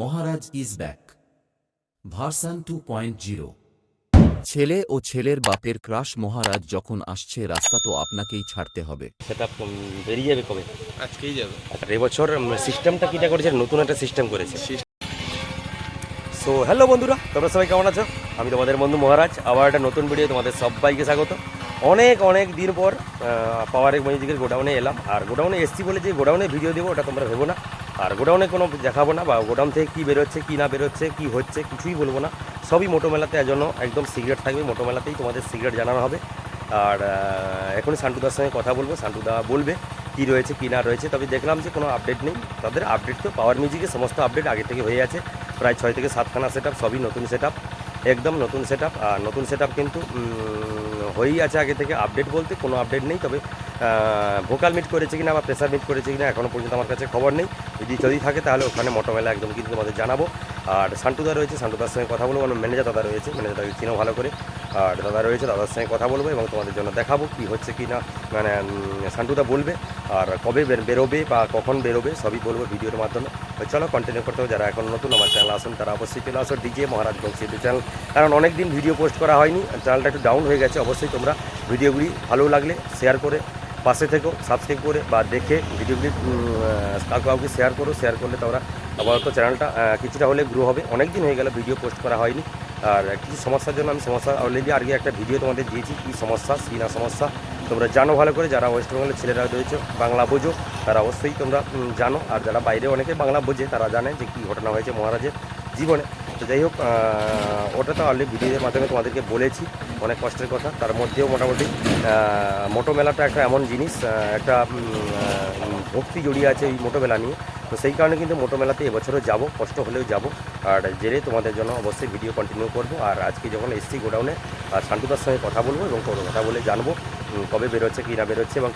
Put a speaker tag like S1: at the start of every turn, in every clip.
S1: Maharaj is back version 2.0। ছেলে ও ছেলের বাপের ক্রাশ মহারাজ যখন আসছে রাস্তা তো আপনাকেই ছাড়তে হবে।
S2: সেটা বেরিয়ে যাবে কবে?
S3: আজকেই যাবে।
S2: আচ্ছা, এবছর সিস্টেমটা কিটা করেছে, নতুন একটা সিস্টেম করেছে। সো হ্যালো বন্ধুরা, তোমরা সবাই কেমন আছো? আমি তোমাদের বন্ধু মহারাজ, আবার একটা নতুন ভিডিও তোমাদের সবাইকে স্বাগত। অনেক দিন পর পাওয়ার মিউজিকের গোডাউনে এলাম। আর গোডাউনে এসছি বলে যে গোডাউনে ভিডিও দেবো ওটা তোমরা ভেবো না। আর গোডাউনে কোনো দেখাবো না, বা গোডাউন থেকে কী বেরোচ্ছে কী না বেরোচ্ছে কী হচ্ছে কিছুই বলবো না। সবই মোটো মেলাতে জন্য একদম সিক্রেট থাকবে, মোটো মেলাতেই তোমাদের সিক্রেট জানানো হবে। আর এখনই সান্টুদার সঙ্গে কথা বলবো, সান্টুদা বলবে কী রয়েছে কী না রয়েছে। তবে দেখলাম যে কোনো আপডেট নেই। তাদের আপডেট তো পাওয়ার মিউজিকের সমস্ত আপডেট আগে থেকে হয়ে আছে, প্রায় 6 থেকে 7খানা সেট আপ, সবই নতুন সেট আপ, একদম নতুন সেট আপ। আর নতুন সেট আপ কিন্তু হয়েই আছে আগে থেকে। আপডেট বলতে কোনো আপডেট নেই, তবে ভোকাল মিট করেছে কিনা বা প্রেসার মিট করেছে কিনা এখনও পর্যন্ত আমার কাছে খবর নেই। যদি থাকে তাহলে ওখানে মোটোমেলা একদম কিন্তু তোমাদের জানাবো। আর সান্টুদা রয়েছে, সান্টুদার সঙ্গে কথা বলবো। মানে ম্যানেজার দাদা রয়েছে, ম্যানেজার দাদাকে চিনো ভালো করে। আর দাদা রয়েছে, দাদার সঙ্গে কথা বলবো এবং তোমাদের জন্য দেখাবো কী হচ্ছে কি না। মানে সান্টুদা বলবে আর কবে বেরোবে বা কখন বেরোবে সবই বলবো ভিডিওর মাধ্যমে। তো চলো কন্টিনিউ করতে হবে। যারা এখন নতুন আমার চ্যানেল আসুন তারা অবশ্যই চলে আসো ডিজে মহারাজ ব্লগস ইউটিউব চ্যানেল। কারণ অনেক দিন ভিডিও পোস্ট করা হয়নি, চ্যানেলটা একটু ডাউন হয়ে গেছে। অবশ্যই তোমরা ভিডিওগুলি ভালো লাগলে শেয়ার করে পাশে থেকেও, সাবস্ক্রাইব করে বা দেখে ভিডিওগুলি কাউকে শেয়ার করো। শেয়ার করলে তোমরা আপাতত চ্যানেলটা কিছুটা হলে গ্রো হবে। অনেক দিন হয়ে গেল ভিডিও পোস্ট করা হয়নি। আর কিছু সমস্যার জন্য আমি সমস্যা অলরেডি আগে একটা ভিডিও তোমাদের দিয়েছি, কী সমস্যা কী না সমস্যা তোমরা জানো ভালো করে। যারা ওয়েস্ট বেঙ্গলের ছেলেরা রয়েছে বাংলা বোঝো তারা অবশ্যই তোমরা জানো। আর যারা বাইরে অনেকে বাংলা বোঝে তারা জানে যে কী ঘটনা হয়েছে মহারাজের জীবনে। তো যাই হোক, ওটা তো অলরেডি ভিডিওর মাধ্যমে তোমাদেরকে বলেছি অনেক কষ্টের কথা। তার মধ্যেও মোটামুটি মোটো মেলাটা একটা এমন জিনিস, একটা ভক্তি জড়িয়ে আছে এই মোটো মেলা নিয়ে। তো সেই কারণে কিন্তু মোটো মেলাতে এবছরও যাব, কষ্ট হলেও যাব। আর জেরে তোমাদের জন্য অবশ্যই ভিডিও কন্টিনিউ করব। আর আজকে যখন এসছি গোডাউনে, আর সান্টুদার সঙ্গে কথা বলবো এবং কথা বলে জানবো কবে বেরোচ্ছে কী না বেরোচ্ছে এবং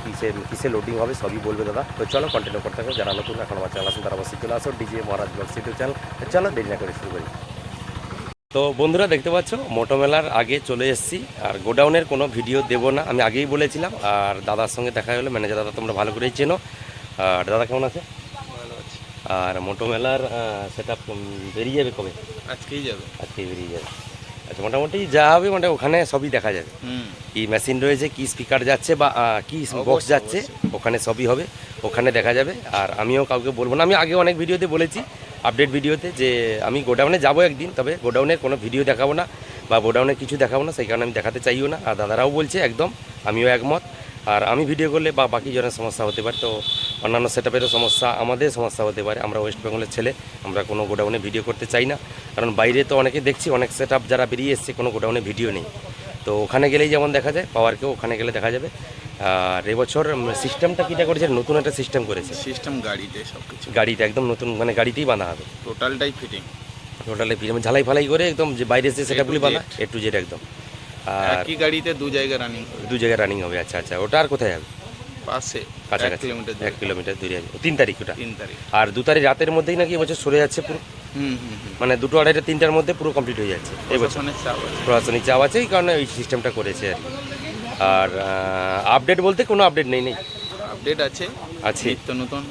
S2: কিসে লোডিং হবে সবই বলবে দাদা। তো চলো কন্টিনিউ করতে হবে। যারা নতুন এখন আমার চ্যানেল আসুন তারা অবশ্যই চলে আসো ডিজে মহারাজ ব্লগস ইউটিউব চ্যানেল। চলো দেরি না করে শুরু করি। তো বন্ধুরা দেখতে পাচ্ছ মোটো মেলার আগে চলে এসেছি। আর গোডাউনের কোনো ভিডিও দেবো না, আমি আগেই বলেছিলাম। আর দাদার সঙ্গে দেখা হলো, ম্যানেজার দাদা তোমরা ভালো করেই চেনো। আর দাদা কেমন আছে?
S3: ভালো আছে।
S2: আর মোটো মেলার সেটা বেরিয়ে যাবে কবে?
S3: আজকেই যাবে।
S2: আজকেই বেরিয়ে যাবে। আচ্ছা, মোটামুটি যা হবে মানে ওখানে সবই দেখা যাবে। কি মেশিন রয়েছে, কি স্পিকার যাচ্ছে বা কি বক্স যাচ্ছে, ওখানে সবই হবে, ওখানে দেখা যাবে। আর আমিও কাউকে বলবো না, আমি আগে অনেক ভিডিওতে বলেছি, আপডেট ভিডিওতে, যে আমি গোডাউনে যাবো একদিন, তবে গোডাউনের কোনো ভিডিও দেখাবো না বা গোডাউনের কিছু দেখাবো না, সেই কারণে আমি দেখাতে চাইও না। আর দাদারাও বলছে একদম, আমিও একমত। আর আমি ভিডিও করলে বা বাকি জনের সমস্যা হতে পারে, তো অন্যান্য সেটআপেরও সমস্যা, আমাদের সমস্যা হতে পারে। আমরা ওয়েস্ট বেঙ্গলের ছেলে, আমরা কোনো গোডাউনে ভিডিও করতে চাই না। কারণ বাইরে তো অনেকে দেখছি অনেক সেটআপ যারা বেরিয়ে এসছে কোনো গোডাউনে ভিডিও নেই। তো ওখানে গেলেই যেমন দেখা যায়, পাওয়ারকেও ওখানে গেলে দেখা যাবে। আর এবছর সিস্টেমটা কীটা করেছে, নতুন একটা সিস্টেম করেছে।
S3: সিস্টেম গাড়িতে সব কিছু,
S2: গাড়িটা একদম নতুন, মানে গাড়িতেই বাঁধা হবে
S3: টোটালটাই ফিটিং।
S2: টোটালি ঝালাই ফালাই করে একদম, যে বাইরে যে সেটআপগুলি বাঁধা A to Z একদম। আর
S3: একই গাড়িতে দু জায়গায় রানিং হবে।
S2: দু জায়গায় রানিং হবে। আচ্ছা আচ্ছা, ওটা আর কোথায় হবে?
S3: পাশে,
S2: কাছাকাছি
S3: 1
S2: কিলোমিটার দূরে হবে। 3 তারিখ ওটা।
S3: 3 তারিখ।
S2: আর 2 তারিখ রাতের মধ্যেই নাকি এবছর সরে যাচ্ছে পুরো। মানে 2টো 2:30 3টার মধ্যে পুরো কমপ্লিট হয়ে যাচ্ছে এবছর। প্রশাসনিক চাপ আছে, এই কারণে ওই সিস্টেমটা করেছে আর কি। আর আপডেট বলতে কোনো আপডেট নেই।
S3: আপডেট আছে নিত্য নতুন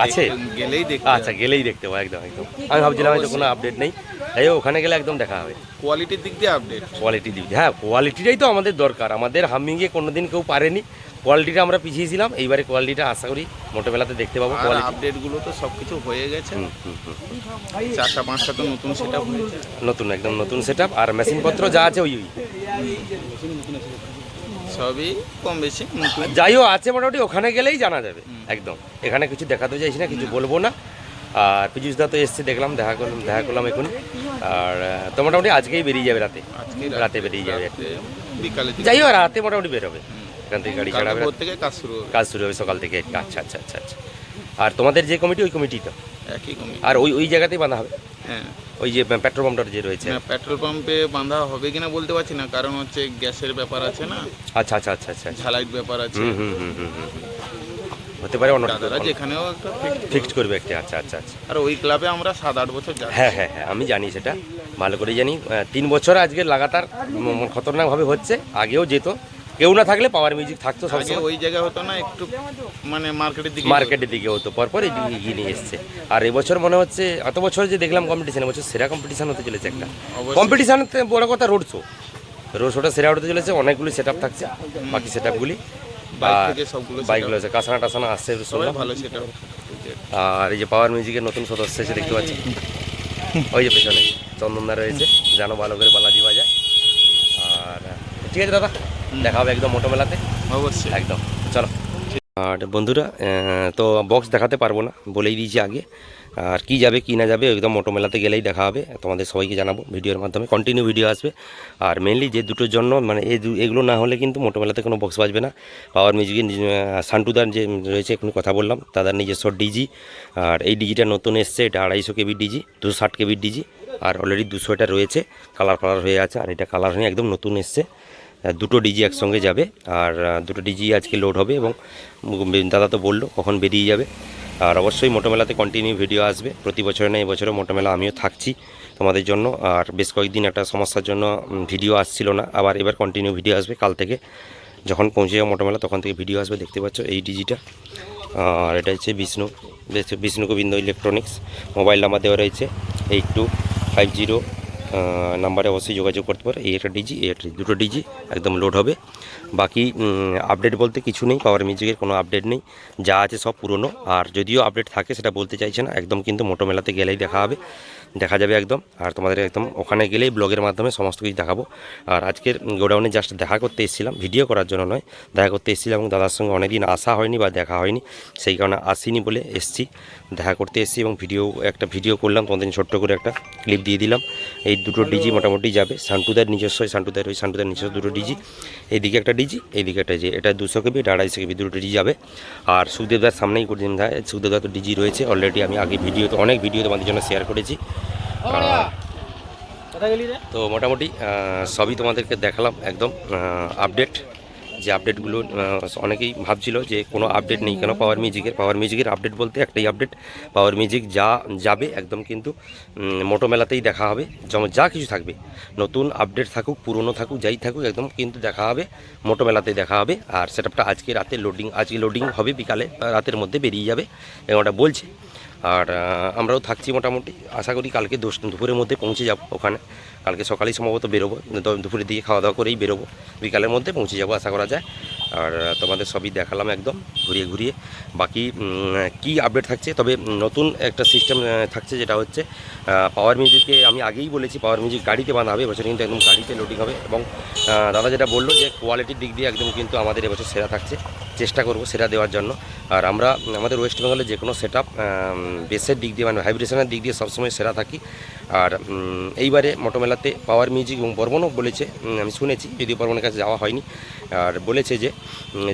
S2: আছে,
S3: গেলেই দেখতে।
S2: আচ্ছা গেলেই দেখতে পাবো, একদম একদম। আমি ভাবছিলাম হয়তো কোনো আপডেট নেই, তাই ওখানে গেলে একদম দেখা হবে।
S3: কোয়ালিটির দিক দিয়ে আপডেট,
S2: কোয়ালিটির দিক দিয়ে, হ্যাঁ কোয়ালিটিটাই তো আমাদের দরকার। আমাদের হামিংয়ে কোনোদিন কেউ পারেনি, কোয়ালিটিটা আমরা পিছিয়েছিলাম। এইবারে কোয়ালিটিটা আশা করি মোটো মেলাতে দেখতে পাবো। কোয়ালিটি
S3: আপডেটগুলো তো সব কিছু হয়ে গেছে। 4টা 5টা তো নতুন সেটআপ হয়েছে,
S2: নতুন একদম নতুন সেটআপ। আর মেশিনপত্র যা আছে ওই
S3: সবই কম বেশি
S2: যাইও আছে, মোটামুটি ওখানে গেলেই জানা যাবে একদম। এখানে কিছু দেখাতে চাইছি না, কিছু বলবো না। আর পীযুষদা তো এসছে, দেখলাম, দেখা করলাম এখন। আর তো মোটামুটি আজকেই বেরিয়ে যাবে, রাতে বেরিয়ে যাবে।
S3: বিকালে
S2: যাই হোক রাতে মোটামুটি বেরোবে, এখান থেকে গাড়ি ছাড়াবে,
S3: কাজ
S2: শুরু হবে সকাল থেকে। আচ্ছা আচ্ছা আচ্ছা আচ্ছা। আর তোমাদের যে কমিটি, ওই কমিটি তো
S3: একই কমিটি।
S2: আর ওই জায়গাতেই বাঁধা হবে।
S3: হ্যাঁ,
S2: ওই যে পেট্রোল পাম্পটা যে রয়েছে।
S3: পেট্রোল পাম্পে বাঁধা হবে কিনা বলতে পারছি না, কারণ হচ্ছে গ্যাসের ব্যাপার আছে না।
S2: আচ্ছা আচ্ছা আচ্ছা আচ্ছা,
S3: ঝালাইট ব্যাপার আছে।
S2: হতে পারে
S3: দাদারা যেখানেও একটা
S2: ফিক্সড করবে একটা। আচ্ছা আচ্ছা আচ্ছা।
S3: আর ওই ক্লাবে আমরা 7-8 বছর যাই।
S2: হ্যাঁ হ্যাঁ হ্যাঁ, আমি জানি, সেটা ভালো করেই জানি। 3 বছর আজকে লাগাতার খতরনাকভাবে হচ্ছে, আগেও যেত, কেউ না থাকলে পাওয়ার মিউজিক থাকতো
S3: আগে
S2: সবসময়,
S3: ওই জায়গা হতো না, একটু মানে মার্কেটের দিকে
S2: মার্কেটের দিকে হতো, পরপর এই দিকে এগিয়ে নিয়ে এসছে। আর এবছর মনে হচ্ছে এত বছর যে দেখলাম কম্পিটিশন, এবছর সেরা কম্পিটিশন হতে চলেছে একটা।
S3: অবশ্যই।
S2: কম্পিটিশানতে বড় কথা রোড শোটা সেরা হতে চলেছে, অনেকগুলি সেট আপ থাকছে, বাকি সেট আপগুলি
S3: বাইক থেকে সবগুলো
S2: বাইকগুলো আছে, কাসানা টাসানা আসছে
S3: সবাই
S2: শুনলাম।
S3: ভালো সেটা।
S2: আর এই যে পাওয়ার মিউজিকের নতুন সদস্য এসে দেখতে পাচ্ছি, ওই যে পেছনে চন্দনদা রয়েছে, জানো ভালো করে বালাজি বাজায়। আর ঠিক আছে দাদা, দেখা হবে একদম মোটো মেলাতে
S3: অবশ্যই।
S2: একদম, চলো। আর বন্ধুরা তো বক্স দেখাতে পারবো না, বলেই দিয়েছি আগে। আর কি যাবে কি না যাবে একদম মোটো মেলাতে গেলেই দেখা হবে, তোমাদের সবাইকে জানাবো ভিডিওর মাধ্যমে, কন্টিনিউ ভিডিও আসবে। আর মেনলি যে দুটোর জন্য মানে এগুলো না হলে কিন্তু মোটো মেলাতে কোনো বক্স বাজবে না। পাওয়ার মিউজিকের সান্টুদার যে রয়েছে, এখন কথা বললাম, তাদের নিজস্ব ডিজি। আর এই ডিজিটা নতুন এসছে, এটা 250 কেবির ডিজি, 260 কেবির ডিজি। আর অলরেডি 200টা রয়েছে, কালার হয়ে আছে। আর এটা কালার হয়ে একদম নতুন এসছে, দুটো ডিজি একসঙ্গে যাবে। আর দুটো ডিজি আজকে লোড হবে এবং দাদা তো বললো কখন বেরিয়ে যাবে। আর অবশ্যই মোটো মেলাতে কন্টিনিউ ভিডিও আসবে, প্রতি বছরে না এবছরও মোটো মেলা আমিও থাকছি তোমাদের জন্য। আর বেশ কয়েকদিন একটা সমস্যার জন্য ভিডিও আসছিল না, আবার এবার কন্টিনিউ ভিডিও আসবে কাল থেকে, যখন পৌঁছে যাবে মোটো মেলা তখন থেকে ভিডিও আসবে। দেখতে পাচ্ছ এই ডিজিটা। আর এটা হচ্ছে Bishnu Gobinda electronics, mobile number দেওয়া রয়েছে 8250 নাম্বারে অবশ্যই যোগাযোগ করতে পারো। এই একটা ডিজি, এই একটা দুটো ডিজি একদম লোড হবে। বাকি আপডেট বলতে কিছু নেই, পাওয়ার মিউজিকের কোনো আপডেট নেই, যা আছে সব পুরনো। আর যদিও আপডেট থাকে সেটা বলতে চাইছে না, একদম কিন্তু মোটো মেলাতে গেলেই দেখা যাবে একদম। আর তোমাদের একদম ওখানে গেলেই ব্লগের মাধ্যমে সমস্ত কিছু দেখাবো। আর আজকের গোডাউনে জাস্ট দেখা করতে এসেছিলাম, ভিডিও করার জন্য নয়, দেখা করতে এসেছিলাম। এবং দাদার সঙ্গে অনেকদিন আসা হয়নি বা দেখা হয়নি, সেই কারণে আসিনি বলে এসছি, দেখা করতে এসেছি। এবং একটা ভিডিও করলাম, তোমাদের ছোট্ট করে একটা ক্লিপ দিয়ে দিলাম। এই দুটো ডিজি মোটামুটি যাবে, সান্টুদার নিজস্ব দুটো ডিজি, এইদিকে একটা ডিজি, এইদিকে একটা ডিজি। এটা 200 কেবি, এটা 250 কেবি, দুটো ডিজি যাবে। আর সুখদেবদার সামনেই করছেন, সুখদেবদার তো ডিজি রয়েছে অলরেডি, আমি আগে অনেক ভিডিও তোমাদের জন্য শেয়ার করেছি। তো মোটামুটি সবই তোমাদেরকে দেখালাম একদম আপডেট। যে আপডেটগুলো অনেকেই ভাবছিল যে কোনো আপডেট নেই কেন পাওয়ার মিউজিকের আপডেট বলতে একটাই আপডেট, পাওয়ার মিউজিক যা যাবে একদম কিন্তু মোটো মেলাতেই দেখা হবে। যেমন যা কিছু থাকবে, নতুন আপডেট থাকুক পুরনো থাকুক যাই থাকুক, একদম কিন্তু দেখা হবে মোটো মেলাতেই দেখা হবে। আর সেটআপটা আজকে লোডিং হবে, বিকালে রাতের মধ্যে বেরিয়ে যাবে এবং ওটা বলছে। আর আমরাও থাকছি মোটামুটি, আশা করি কালকে দুপুরের মধ্যে পৌঁছে যাব ওখানে। কালকে সকালেই সম্ভবত বেরোবো, দুপুরের দিকে খাওয়া দাওয়া করেই বেরোবো, বিকালের মধ্যে পৌঁছে যাবো আশা করা যায়। আর তোমাদের সবই দেখালাম একদম ঘুরিয়ে। বাকি কি আপডেট থাকছে, তবে নতুন একটা সিস্টেম থাকছে, যেটা হচ্ছে পাওয়ার মিউজিকে আমি আগেই বলেছি পাওয়ার মিউজিক গাড়িতে বাঁধা হবে এবছর, কিন্তু একদম গাড়িতে লোডিং হবে। এবং দাদা যেটা বললো যে কোয়ালিটির দিক দিয়ে একদম কিন্তু আমাদের এবছর সেরা থাকছে, চেষ্টা করব সেরা দেওয়ার জন্য। আর আমাদের ওয়েস্ট বেঙ্গলে যে কোনো সেট আপ বেসের দিক দিয়ে মানে ভাইব্রেশনের দিক দিয়ে সবসময় সেরা থাকি। আর এইবারে মোটো মেলাতে পাওয়ার মিউজিক এবং বর্মনও বলেছে, আমি শুনেছি, যদিও বর্মনের কাছে যাওয়া হয়নি, আর বলেছে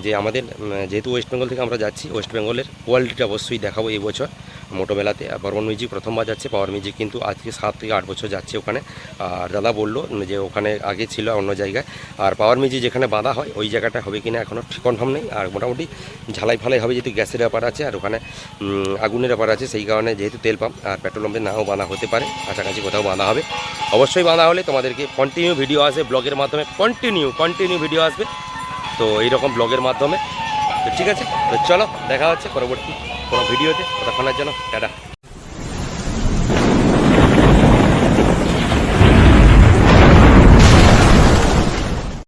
S2: যে আমাদের যেহেতু ওয়েস্ট বেঙ্গল থেকে আমরা যাচ্ছি, ওয়েস্ট বেঙ্গলের কোয়ালিটিটা অবশ্যই দেখাবো এই বছর মোটো মেলাতে। আর বর্মন মিউজিক প্রথমবার যাচ্ছে, পাওয়ার মিউজিক কিন্তু আজকে 7 থেকে 8 বছর যাচ্ছে ওখানে। আর দাদা বললো যে ওখানে আগে ছিল অন্য জায়গায়, আর পাওয়ার মিউজিক যেখানে বাঁধা হয় ওই জায়গাটা হবে কিনা এখনও কনফার্ম নেই। আর মোটামুটি ঝালাই ফালাই হবে, যেহেতু গ্যাসের ব্যাপার আছে আর ওখানে আগুনের ব্যাপার আছে, সেই কারণে যেহেতু তেল পাম্প আর পেট্রোল পাম্পে নাও বাঁধা হতে পারে, কাছাকাছি কোথাও বাঁধা হবে। অবশ্যই বাঁধা হলে তোমাদেরকে কন্টিনিউ ভিডিও আসবে ব্লগের মাধ্যমে, কন্টিনিউ ভিডিও আসবে তো এইরকম ব্লগের মাধ্যমে। তো ঠিক আছে, তো চলো দেখা হচ্ছে পরবর্তী কোনো ভিডিওতে, ততক্ষণের জন্য টাটা।